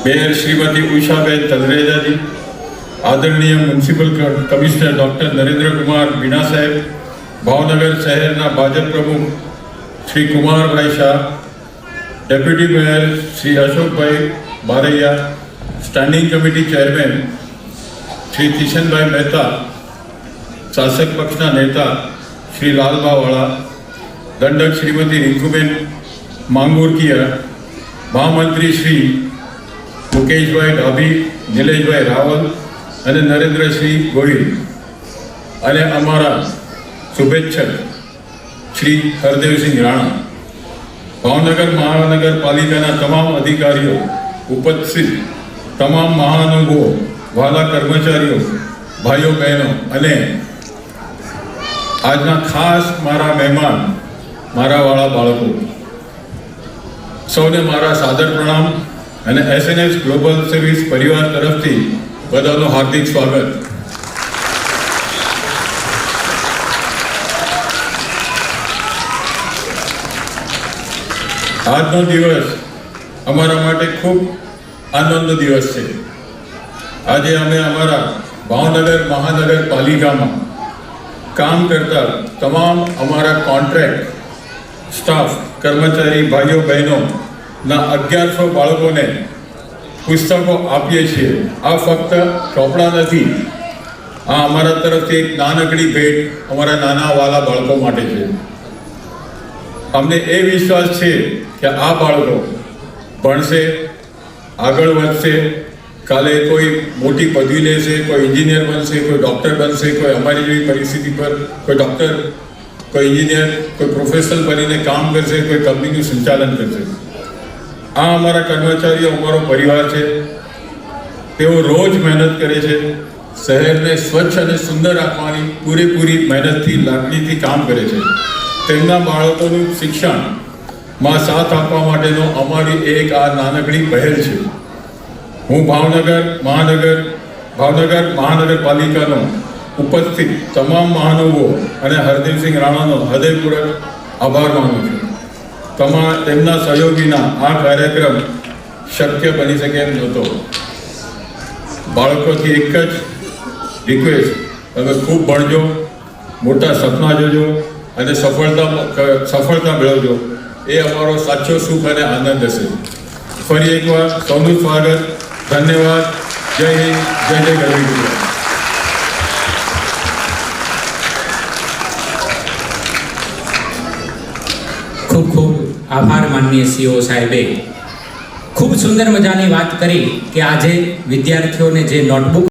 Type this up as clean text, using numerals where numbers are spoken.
Mayor Shrimati Ushaben Talreja ji, आदरणीय municipal commissioner doctor Narendra Kumar Meena saheb, Bhavnagar शहरना भाजप प्रमुख Shri Kumarbhai Shah, deputy mayor Shri Ashokbhai Baraiya, standing committee chairman Shri Kishanbhai Mehta, शासक पक्षना नेता श्री लालबावाला, दंडक श्रीमती रिंकूबेन मांगुरकिया, महामंत्री श्री मुकेशभाई ડાભી, નિલેશભાઈ રાવલ અને નરેન્દ્રશ્રી ગોહિલ અને અમારા શુભેચ્છક શ્રી હરદેવસિંહ રાણા, ભાવનગર મહાનગરપાલિકાના તમામ અધિકારીઓ, ઉપસ્થિત તમામ મહાનુભાવો, વાલા કર્મચારીઓ, ભાઈઓ બહેનો અને આજના ખાસ મારા મહેમાન, મારા વાળા બાળકો, સૌને મારા સાદર પ્રણામ અને એસએનએસ ગ્લોબલ સર્વિસ પરિવાર તરફથી બધાનું હાર્દિક સ્વાગત. આજનો દિવસ અમારા માટે ખૂબ આનંદનો દિવસ છે. આજે અમે અમારા ભાવનગર મહાનગરપાલિકામાં કામ કરતા તમામ અમારા કોન્ટ્રાક્ટ સ્ટાફ, કર્મચારી ભાઈઓ બહેનો ના 1100 બાળકોને પુસ્તકો આપીએ છીએ. આ ફક્ત ચોપડા નથી, આ અમારા તરફથી એક નાનકડી ભેટ અમારા નાના વાલા બાળકો માટે છે. અમને એ વિશ્વાસ છે કે આ બાળકો ભણશે, આગળ વધશે, કાલે કોઈ મોટી પદવી લેશે, કોઈ એન્જિનિયર બનશે, કોઈ ડૉક્ટર બનશે, કોઈ અમારી જેવી પરિસ્થિતિ પર કોઈ ડૉક્ટર, કોઈ એન્જિનિયર, કોઈ પ્રોફેશનલ બનીને કામ કરશે, કોઈ કંપનીનું સંચાલન કરશે. આ અમારા કર્મચારીઓ અમારો પરિવાર છે. તેઓ રોજ મહેનત કરે છે, શહેરને સ્વચ્છ અને સુંદર રાખવાની પૂરેપૂરી મહેનતથી, લાગણીથી કામ કરે છે. તેમના બાળકોનું શિક્ષણમાં સાથ આપવા માટેનો અમારી એક આ નાનકડી પહેલ છે. હું ભાવનગર મહાનગરપાલિકાનો ઉપસ્થિત તમામ મહાનુભાવો અને હરદેવસિંહ રાણાનો હૃદયપૂર્વક આભાર માનું છું. તેમના સહયોગ વિના આ કાર્યક્રમ શક્ય બની શકે એમ નહોતો. બાળકોથી એક જ રિક્વેસ્ટ, તમે ખૂબ ભણજો, મોટા સપના જોજો અને સફળતા મેળવજો. એ અમારો સાચો સુખ અને આનંદ હશે. ફરી એકવાર સૌનું સ્વાગત, ધન્યવાદ. જય હિન્દ, જય જય ગરવી ગુજરાત. ખૂબ ખૂબ આભાર માનનીય સીઓ સાહેબે. ખૂબ સુંદર મજાની વાત કરી કે આજે વિદ્યાર્થીઓને જે નોટબુક